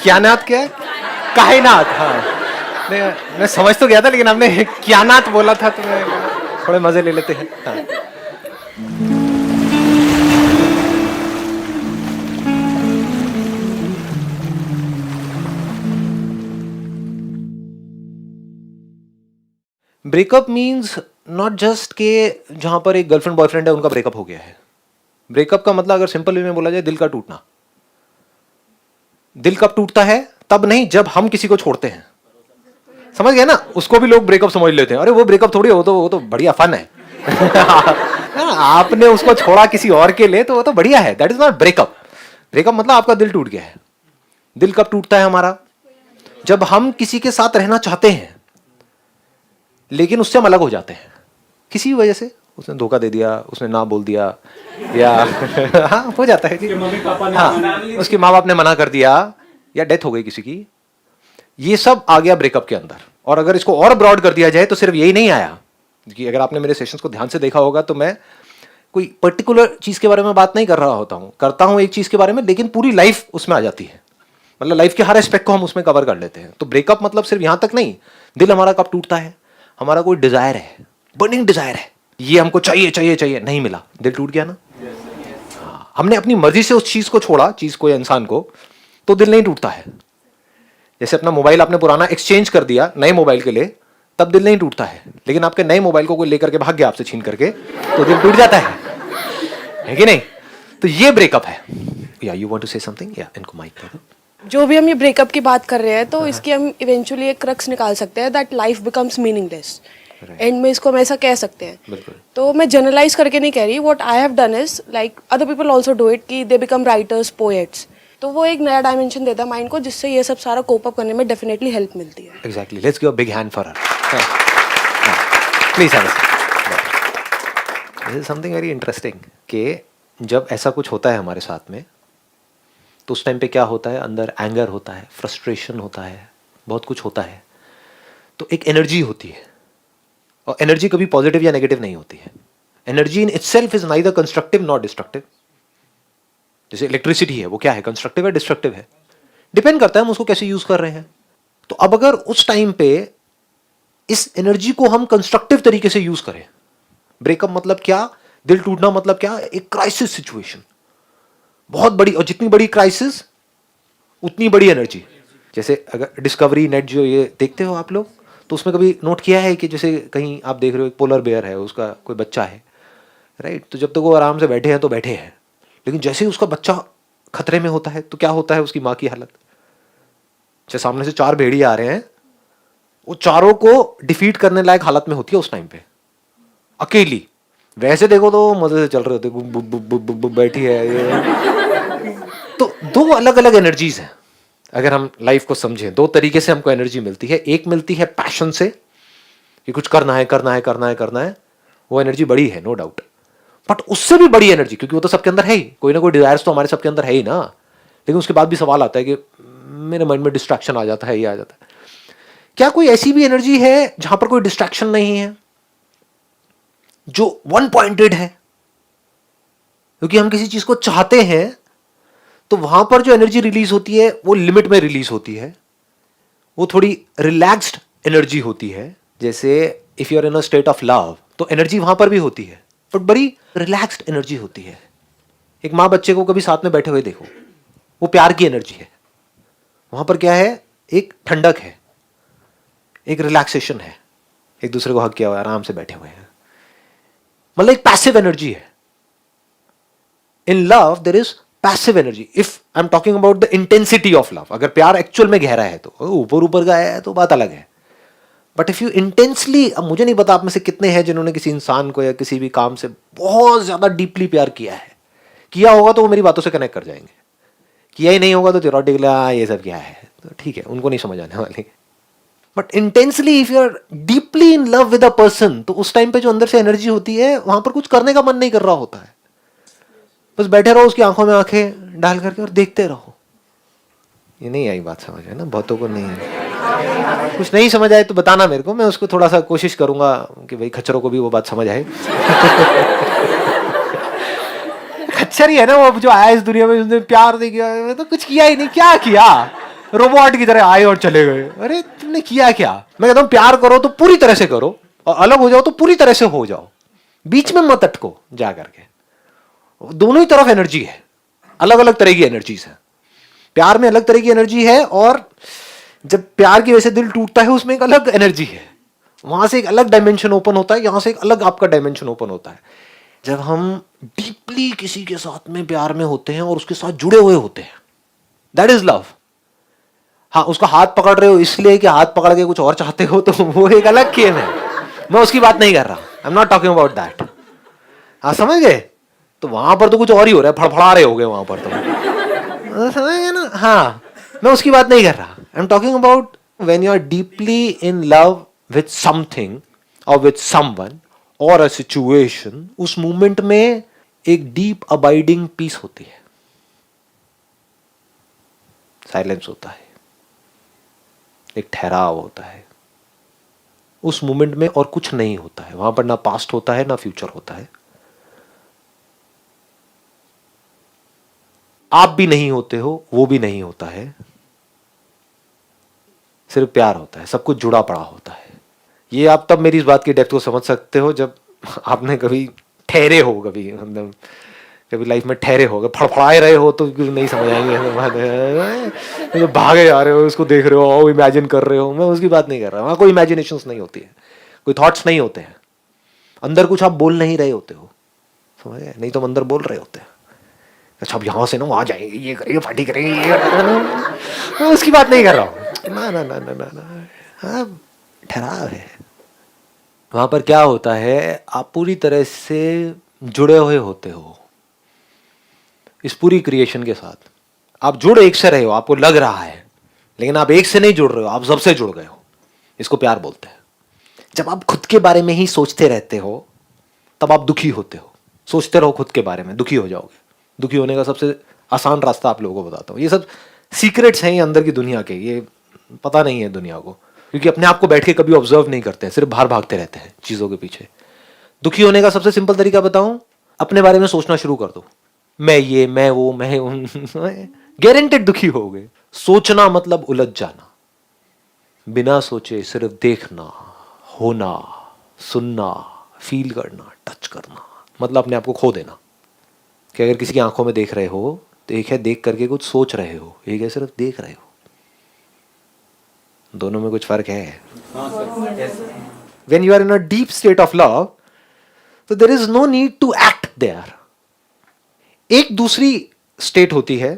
क्या नात क्या है? कायनात। हाँ, मैं समझ तो गया था, लेकिन आपने क्या नात बोला था तो मैं थोड़े मजे ले लेते हैं। हाँ। ब्रेकअप मीन्स नॉट जस्ट के जहां पर एक गर्लफ्रेंड बॉयफ्रेंड है उनका ब्रेकअप हो गया है। ब्रेकअप का मतलब अगर सिंपल वे में बोला जाए, दिल का टूटना। दिल कब टूटता है? तब नहीं जब हम किसी को छोड़ते हैं। समझ गए ना? उसको भी लोग ब्रेकअप समझ लेते हैं। अरे वो ब्रेकअप थोड़ी, वो तो बढ़िया फन है। आपने उसको छोड़ा किसी और के लिए तो वो तो बढ़िया है। That is not breakup. Breakup मतलब आपका दिल टूट गया है। दिल कब टूटता है हमारा? जब हम किसी के साथ रहना चाहते हैं लेकिन उससे हम अलग हो जाते हैं किसी भी वजह से। उसने धोखा दे दिया, उसने ना बोल दिया, या हाँ हो जाता है कि मम्मी पापा ने हाँ उसके माँ बाप ने मना कर दिया, या डेथ हो गई किसी की। ये सब आ गया ब्रेकअप के अंदर। और अगर इसको और ब्रॉड कर दिया जाए तो सिर्फ यही नहीं आया कि अगर आपने मेरे सेशंस को ध्यान से देखा होगा तो मैं कोई पर्टिकुलर चीज के बारे में बात नहीं कर रहा होता हूँ, करता हूँ एक चीज के बारे में, लेकिन पूरी लाइफ उसमें आ जाती है। मतलब लाइफ के हर एस्पेक्ट को हम उसमें कवर कर लेते हैं। तो ब्रेकअप मतलब सिर्फ यहां तक नहीं। दिल हमारा कब टूटता है? हमारा कोई डिजायर है, बर्निंग डिजायर है, ये हमको चाहिए चाहिए चाहिए, नहीं मिला, दिल टूट गया ना। हाँ, हमने अपनी मर्जी से उस चीज को छोड़ा, चीज को या इंसान को, तो दिल नहीं टूटता है। जैसे अपना मोबाइल आपने पुराना एक्सचेंज कर दिया नए मोबाइल के लिए, तब दिल नहीं टूटता है। लेकिन आपके नए मोबाइल को कोई लेकर के भाग गया आपसे छीन करके, तो दिल टूट जाता है कि नहीं? तो ये ब्रेकअप है। या you want to say something? या इनको माइक दे दो। जो भी हम ये ब्रेकअप की बात कर रहे हैं तो इसकी हम इवेंचुअली एक क्रक्स निकाल सकते हैं that life becomes meaningless. And में इसको हम ऐसा कह सकते हैं। बिल्कुल। तो मैं जनरलाइज करके नहीं कह रही, what I have done is like other people also do it कि दे बिकम राइटर्स, पोएट्स। तो वो एक नया डायमेंशन देता है माइंड को, जिससे ये सब सारा कोप अप करने में डेफिनेटली हेल्प मिलती है। Exactly. Let's give a big hand for her. Please have a seat. This is something very interesting कि जब ऐसा कुछ होता है हमारे साथ में तो उस टाइम पे क्या होता है? अंदर एंगर होता है, फ्रस्ट्रेशन होता है, बहुत कुछ होता है। तो एक एनर्जी होती है, और एनर्जी कभी पॉजिटिव या नेगेटिव नहीं होती है। Energy in itself is neither constructive not destructive. जैसे इलेक्ट्रिसिटी है, वो क्या है? कंस्ट्रक्टिव है, डिस्ट्रक्टिव है, डिपेंड करता है हम उसको कैसे यूज कर रहे हैं। तो अब अगर उस टाइम पे इस एनर्जी को हम कंस्ट्रक्टिव तरीके से यूज करें, ब्रेकअप मतलब क्या, दिल टूटना मतलब क्या? एक क्राइसिस सिचुएशन, बहुत बड़ी, और जितनी बड़ी क्राइसिस उतनी बड़ी एनर्जी। जैसे अगर डिस्कवरी नेट जो ये देखते हो आप लोग, तो उसमें कभी नोट किया है कि जैसे कहीं आप देख रहे हो एक पोलर बेयर है, उसका कोई बच्चा है, राइट? तो जब तक वो आराम से बैठे हैं तो बैठे हैं, लेकिन जैसे ही उसका बच्चा खतरे में होता है तो क्या होता है उसकी माँ की हालत? जैसे सामने से 4 भेड़िए आ रहे हैं, वो चारों को डिफीट करने लायक हालत में होती है उस टाइम पे, अकेली। वैसे देखो तो मजे से चल रहे होते, बैठी है ये। तो 2 अलग अलग एनर्जीज हैं। अगर हम लाइफ को समझें, 2 तरीके से हमको एनर्जी मिलती है। एक मिलती है पैशन से कि कुछ करना है करना है करना है करना है, वो एनर्जी बड़ी है, नो डाउट। बट उससे भी बड़ी एनर्जी, क्योंकि वो तो सबके अंदर है ही, कोई ना कोई डिजायर्स तो हमारे सबके अंदर है ही ना। लेकिन उसके बाद भी सवाल आता है कि मेरे माइंड में डिस्ट्रैक्शन आ जाता है, ये आ जाता है। क्या कोई ऐसी भी एनर्जी है जहां पर कोई डिस्ट्रैक्शन नहीं है, जो वन पॉइंटेड है? क्योंकि हम किसी चीज को चाहते हैं तो वहां पर जो एनर्जी रिलीज होती है वो लिमिट में रिलीज होती है, वो थोड़ी रिलैक्स्ड एनर्जी होती है। जैसे if you are in a state of love, तो एनर्जी वहां पर भी होती है, बट बड़ी रिलैक्स्ड एनर्जी होती है। एक माँ बच्चे को कभी साथ में बैठे हुए देखो, वो प्यार की एनर्जी है। वहां पर क्या है? एक ठंडक है, एक रिलैक्सेशन है, एक दूसरे को हक किया हुआ है, आराम से बैठे हुए हैं, मतलब एक पैसिव एनर्जी है। In love there is passive energy. If I am talking about the intensity of love, अगर प्यार एक्चुअल में गहरा है तो, ऊपर ऊपर का है तो बात अलग है। बट इफ यू इंटेंसली, अब मुझे नहीं पता आप में से कितने हैं जिन्होंने किसी इंसान को या किसी भी काम से बहुत ज्यादा डीपली प्यार किया है। किया होगा तो वो मेरी बातों से कनेक्ट कर जाएंगे, किया ही नहीं होगा तो थियोरेटिकली ये सब क्या है, तो ठीक है, उनको नहीं समझ आने वाली। But intensely if you are deeply in love with a person, तो उस टाइम पे जो अंदर से एनर्जी होती है, वहां पर कुछ करने का मन नहीं कर रहा होता है, बस बैठे रहो उसकी आंखों में आंखें डाल करके और देखते रहो। ये नहीं आई बात समझ है ना? बहुतों को नहीं है। कुछ नहीं समझ आए तो बताना मेरे को, मैं उसको थोड़ा सा कोशिश करूंगा कि भाई खच्चरों को भी वो बात समझ आए। खच्चर ही है ना वो, जो आया इस दुनिया में, उसने प्यार नहीं किया तो कुछ किया ही नहीं, क्या किया? रोबोट की तरह आए और चले गए। अरे तुमने किया क्या? मैं कहता हूं प्यार करो तो पूरी तरह से करो, और अलग हो जाओ तो पूरी तरह से हो जाओ, बीच में मत अटको जा करके। दोनों ही तरफ एनर्जी है, अलग अलग तरह की एनर्जीज है। प्यार में अलग तरह की एनर्जी है, और जब प्यार की वजह से दिल टूटता है उसमें एक अलग एनर्जी है, वहां से एक अलग डायमेंशन ओपन होता है, यहां से एक अलग आपका डायमेंशन ओपन होता है। जब हम डीपली किसी के साथ में प्यार में होते हैं और उसके साथ जुड़े हुए होते हैं, दैट इज लव। हाँ, उसका हाथ पकड़ रहे हो इसलिए कि हाथ पकड़ के कुछ और चाहते हो, तो वो एक अलग गेम है, मैं उसकी बात नहीं कर रहा। I am not talking about that. हाँ, समझ गए? तो वहां पर तो कुछ और ही हो रहा है, फड़फड़ा रहे हो गए वहां पर, तो समझ गए ना? हाँ, मैं उसकी बात नहीं कर रहा। I am talking about when you are deeply in love with something और विथ समवन और अ सिचुएशन। उस मोमेंट में एक डीप अबाइडिंग पीस होती है, साइलेंस होता है, एक ठहराव होता है। उस मोमेंट में और कुछ नहीं होता है, वहां पर ना पास्ट होता है ना फ्यूचर होता है। आप भी नहीं होते हो, वो भी नहीं होता है, सिर्फ प्यार होता है, सब कुछ जुड़ा पड़ा होता है। ये आप तब मेरी इस बात की डेप्थ को समझ सकते हो जब आपने कभी ठहरे हो, कभी मतलब कभी लाइफ में ठहरे हो, फड़फड़ाए रहे हो तो नहीं समझ आएंगे, तो भागे जा रहे हो, उसको देख रहे हो, इमेजिन कर रहे हो, मैं उसकी बात नहीं कर रहा। वहां कोई इमेजिनेशंस नहीं होती है, कोई थॉट्स नहीं होते हैं, अंदर कुछ आप बोल नहीं रहे होते हो, समझ गए? नहीं तो हम अंदर बोल रहे होते हैं, अच्छा अब यहाँ से ना वहां जाएंगे, ये करेंगे, पार्टी करेंगे, ये मैं उसकी बात नहीं कर रहा हूँ। ना ना ना ना ना ना, हाँ, ठहराव है। वहां पर क्या होता है, आप पूरी तरह से जुड़े हुए होते हो इस पूरी क्रिएशन के साथ। आप जुड़ एक से रहे हो, आपको लग रहा है, लेकिन आप एक से नहीं जुड़ रहे हो, आप सबसे जुड़ गए हो। इसको प्यार बोलते हैं। जब आप खुद के बारे में ही सोचते रहते हो तब आप दुखी होते हो। सोचते रहो खुद के बारे में, दुखी हो जाओगे। दुखी होने का सबसे आसान रास्ता आप लोगों को बताता हूँ। ये सब सीक्रेट्स हैं ये अंदर की दुनिया के, ये पता नहीं है दुनिया को, क्योंकि अपने आप को बैठ के कभी ऑब्जर्व नहीं करते हैं, सिर्फ बाहर भागते रहते हैं चीजों के पीछे। दुखी होने का सबसे सिंपल तरीका बताऊं, अपने बारे में सोचना शुरू कर दो। मैं ये, मैं वो, मैं उन, गारंटेड दुखी हो गए। सोचना मतलब उलझ जाना, बिना सोचे सिर्फ देखना, होना, सुनना, फील करना, टच करना, मतलब अपने आप को खो देना। कि अगर किसी की आंखों में देख रहे हो तो एक है देख करके कुछ सोच रहे हो, एक है सिर्फ देख रहे हो। दोनों में कुछ फर्क है। When you are in a deep state of love, so there is no need to act there. एक दूसरी स्टेट होती है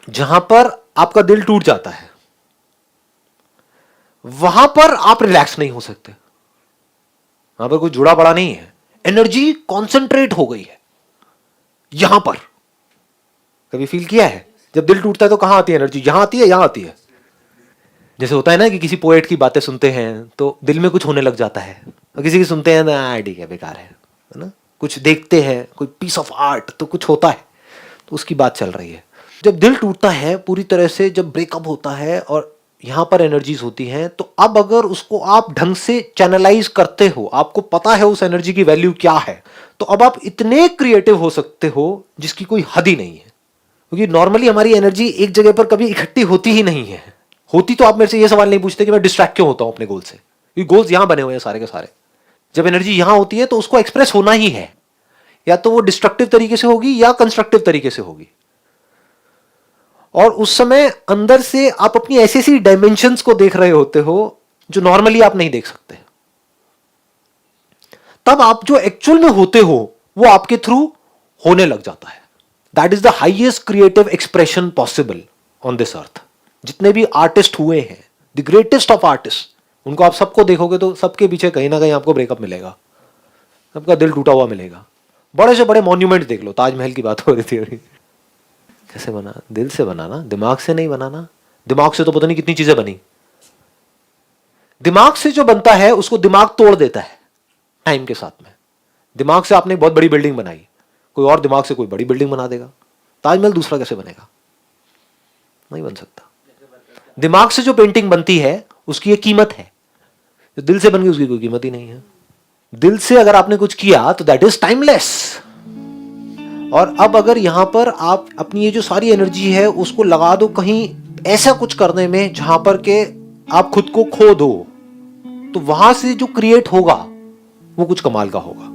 जहां पर आपका दिल टूट जाता है, वहां पर आप रिलैक्स नहीं हो सकते, वहां पर कोई जुड़ा पड़ा नहीं है, एनर्जी कॉन्सेंट्रेट हो गई है। यहां पर कभी फील किया है जब दिल टूटता है तो कहां आती है एनर्जी? यहां आती है, यहां आती है। जैसे होता है ना कि किसी पोएट की बातें सुनते हैं तो दिल में कुछ होने लग जाता है, और किसी की सुनते हैं ना ठीक है बेकार है ना। कुछ देखते हैं, कोई पीस ऑफ आर्ट, तो कुछ होता है, तो उसकी बात चल रही है। जब दिल टूटता है पूरी तरह से, जब ब्रेकअप होता है और यहां पर एनर्जीज होती हैं, तो अब अगर उसको आप ढंग से चैनलाइज करते हो, आपको पता है उस एनर्जी की वैल्यू क्या है, तो अब आप इतने क्रिएटिव हो सकते हो जिसकी कोई हद ही नहीं है। क्योंकि नॉर्मली हमारी एनर्जी एक जगह पर कभी इकट्ठी होती ही नहीं है। होती तो आप मेरे से ये सवाल नहीं पूछते कि मैं डिस्ट्रैक्ट क्यों होता हूं अपने गोल से, क्योंकि गोल्स यहां बने हुए हैं सारे के सारे। जब एनर्जी यहां होती है तो उसको एक्सप्रेस होना ही है, या तो वो डिस्ट्रक्टिव तरीके से होगी या कंस्ट्रक्टिव तरीके से होगी। और उस समय अंदर से आप अपनी ऐसी ऐसी डायमेंशंस को देख रहे होते हो जो नॉर्मली आप नहीं देख सकते। तब आप जो एक्चुअल में होते हो वो आपके थ्रू होने लग जाता है। That is the highest creative expression possible on this earth. जितने भी आर्टिस्ट हुए हैं, द ग्रेटेस्ट ऑफ आर्टिस्ट, उनको आप सबको देखोगे तो सबके पीछे कहीं ना कहीं आपको ब्रेकअप मिलेगा, सबका दिल टूटा हुआ मिलेगा। बड़े से बड़े मॉन्यूमेंट देख लो, ताजमहल की बात हो रही थी अभी, कैसे बना? दिल से बनाना, दिमाग से नहीं बनाना। दिमाग से तो पता नहीं कितनी चीजें बनी। दिमाग से जो बनता है उसको दिमाग तोड़ देता है टाइम के साथ में। दिमाग से आपने बहुत बड़ी बिल्डिंग बनाई, कोई और दिमाग से कोई बड़ी बिल्डिंग बना देगा। ताजमहल दूसरा कैसे बनेगा? नहीं बन सकता। दिमाग से जो पेंटिंग बनती है उसकी एक कीमत है, जो दिल से बन गई उसकी कोई कीमत ही नहीं है। दिल से अगर आपने कुछ किया तो दैट इज टाइमलेस। और अब अगर यहां पर आप अपनी ये जो सारी एनर्जी है उसको लगा दो कहीं ऐसा कुछ करने में जहां पर के आप खुद को खो दो, तो वहां से जो क्रिएट होगा वो कुछ कमाल का होगा।